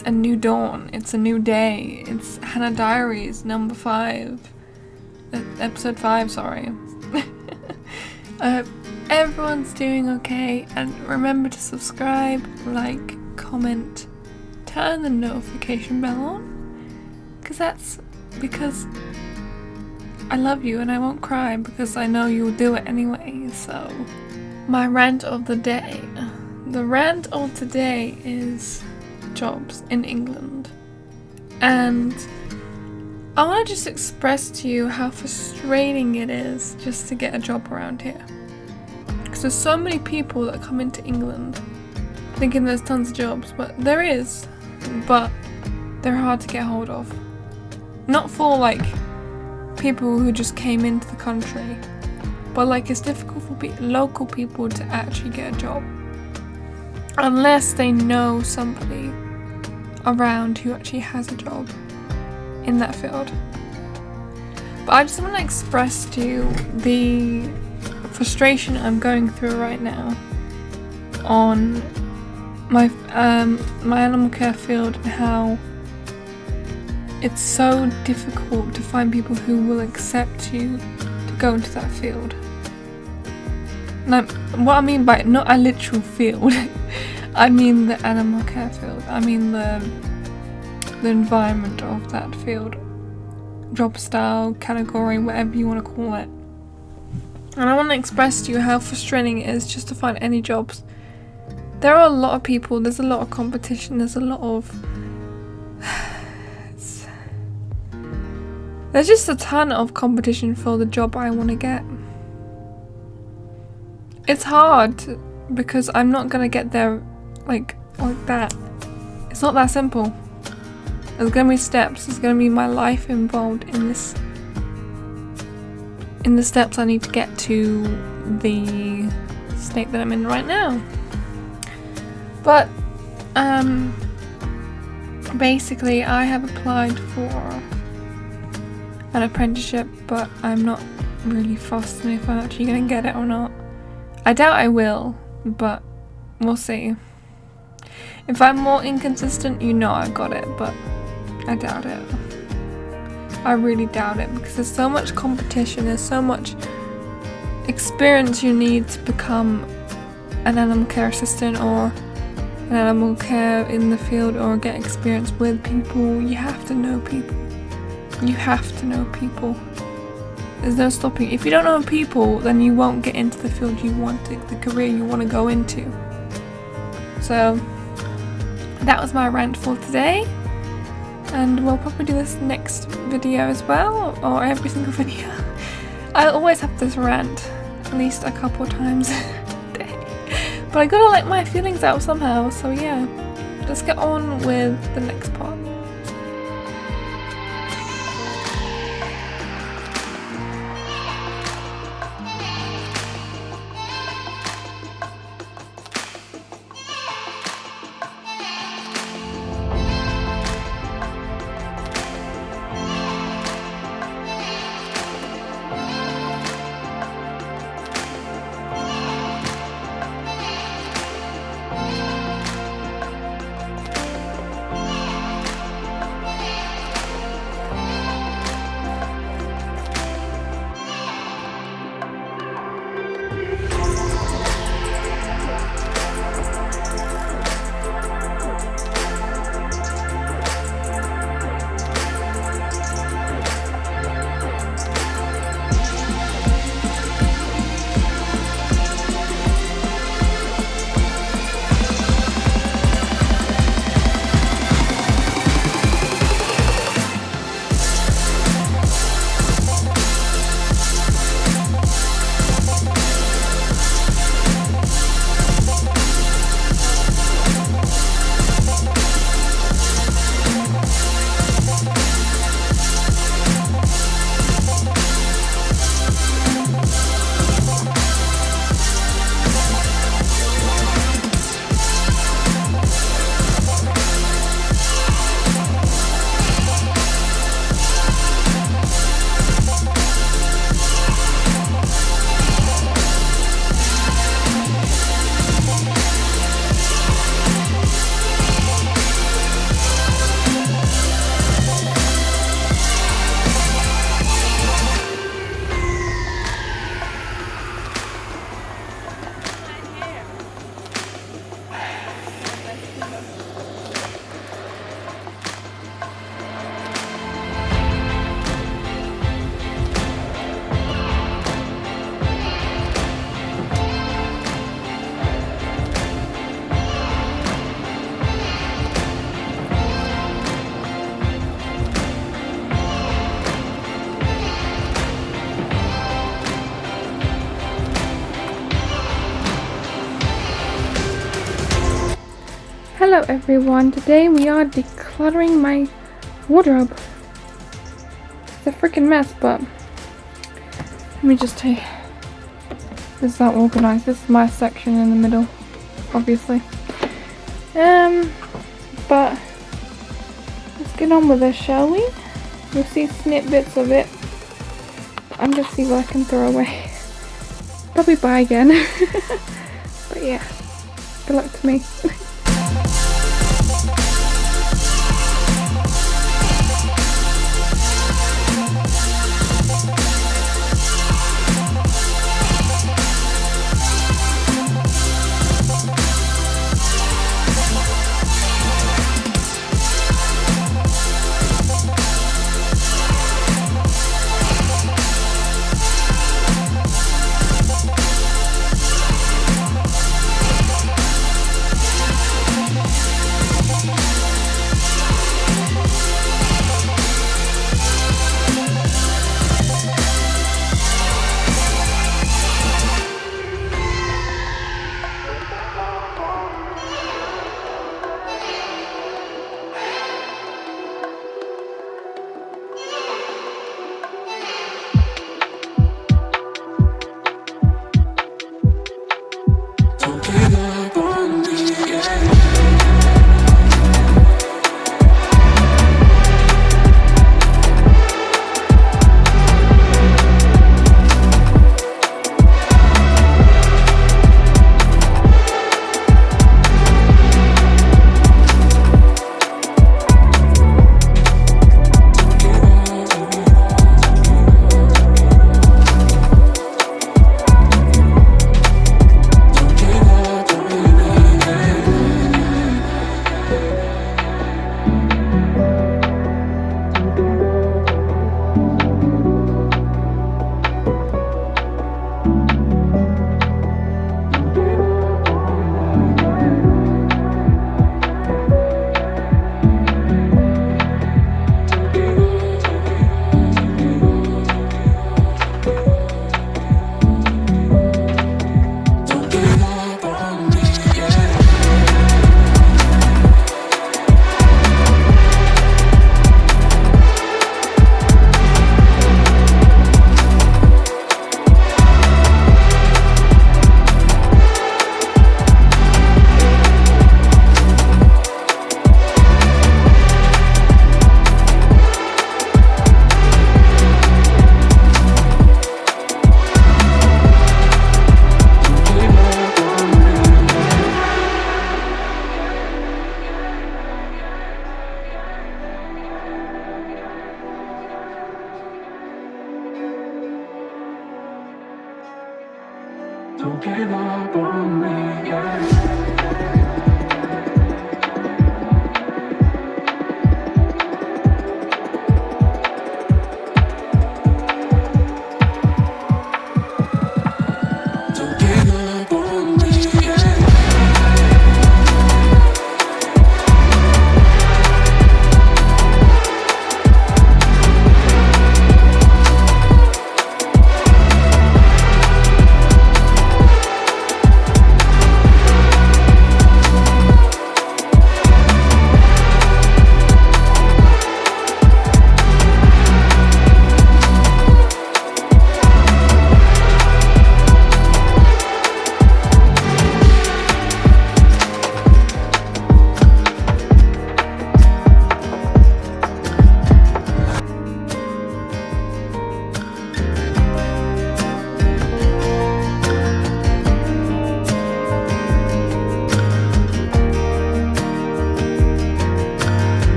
It's a new dawn. It's a new day. It's Hannah Diaries number 5. Episode 5, sorry. I hope everyone's doing okay, and remember to subscribe, like, comment, turn the notification bell on, because I love you and I won't cry because I know you'll do it anyway. So, my rant of the day. The rant of today is jobs in England. And I want to just express to you how frustrating it is just to get a job around here. Because there's so many people that come into England thinking there's tons of jobs, but there is, but they're hard to get hold of. Not for like people who just came into the country, but like it's difficult for local people to actually get a job unless they know somebody around who actually has a job in that field. But I just want to express to you the frustration I'm going through right now on my animal care field, and how it's so difficult to find people who will accept you to go into that field. Now, what I mean by not a literal field, I mean the animal care field. I mean the environment of that field, job style, category, whatever you want to call it. And I want to express to you how frustrating it is just to find any jobs. There are a lot of people, there's a lot of competition, there's just a ton of competition for the job I want to get. It's hard because I'm not going to get there like that. It's not that simple. There's going to be steps. There's going to be my life involved in this. In the steps I need to get to the state that I'm in right now. But basically I have applied for an apprenticeship, but I'm not really fussed on if I'm actually going to get it or not. I doubt I will, but we'll see. If I'm more inconsistent, you know I've got it, but I doubt it. I really doubt it, because there's so much competition, there's so much experience you need to become an animal care assistant or an animal care in the field, or get experience with people. You have to know people. You have to know people. There's no stopping. If you don't know people, then you won't get into the field you want to, the career you want to go into. So that was my rant for today, and we'll probably do this next video as well, or every single video. I always have this rant at least a couple times a day, but I gotta let my feelings out somehow. So yeah, let's get on with the next part. Hello everyone, today we are decluttering my wardrobe. It's a freaking mess, but let me just tell you, this is how organized. This is my section in the middle, obviously. But let's get on with this, shall we? You'll see snippets of it. I'm just see what I can throw away. Probably buy again. But yeah, good luck to me. Don't give up on me, yeah.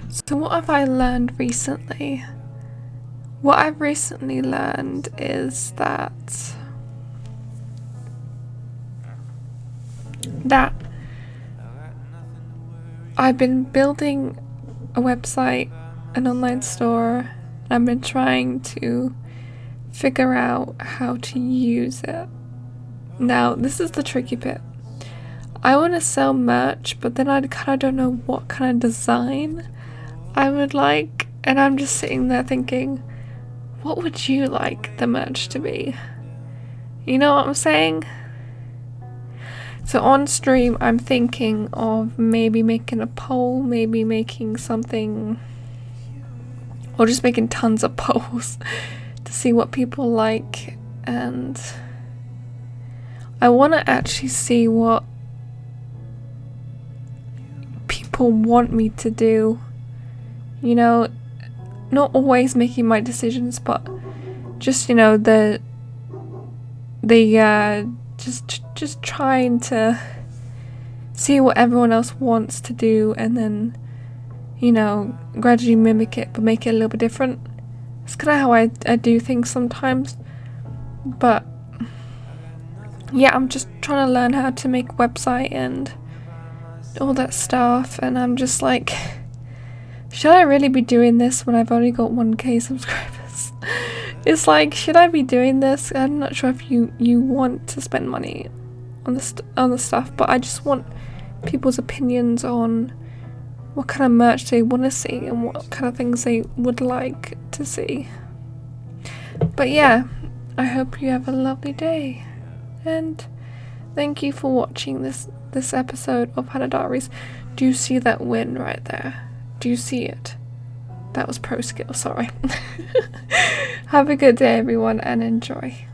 So what have I learned recently? What I've recently learned is that I've been building a website, an online store. I've been trying to figure out how to use it. Now, this is the tricky bit. I want to sell merch, but then I kind of don't know what kind of design I would like, and I'm just sitting there thinking, what would you like the merch to be? You know what I'm saying? So on stream, I'm thinking of maybe making a poll, maybe making something, or just making tons of polls to see what people like, and I want to actually see what people want me to do. You know, not always making my decisions, but just, you know, just trying to see what everyone else wants to do, and then, you know, gradually mimic it, but make it a little bit different. It's kind of how I do things sometimes. But yeah, I'm just trying to learn how to make a website and all that stuff, and I'm just like, should I really be doing this when I've only got 1k subscribers? It's like, should I be doing this? I'm not sure if you want to spend money on the stuff, but I just want people's opinions on what kind of merch they want to see and what kind of things they would like to see. But yeah, I hope you have a lovely day, and thank you for watching this episode of Hannah Diaries. Do you see that win right there? Do you see it? That was pro skill, sorry. Have a good day everyone, and enjoy.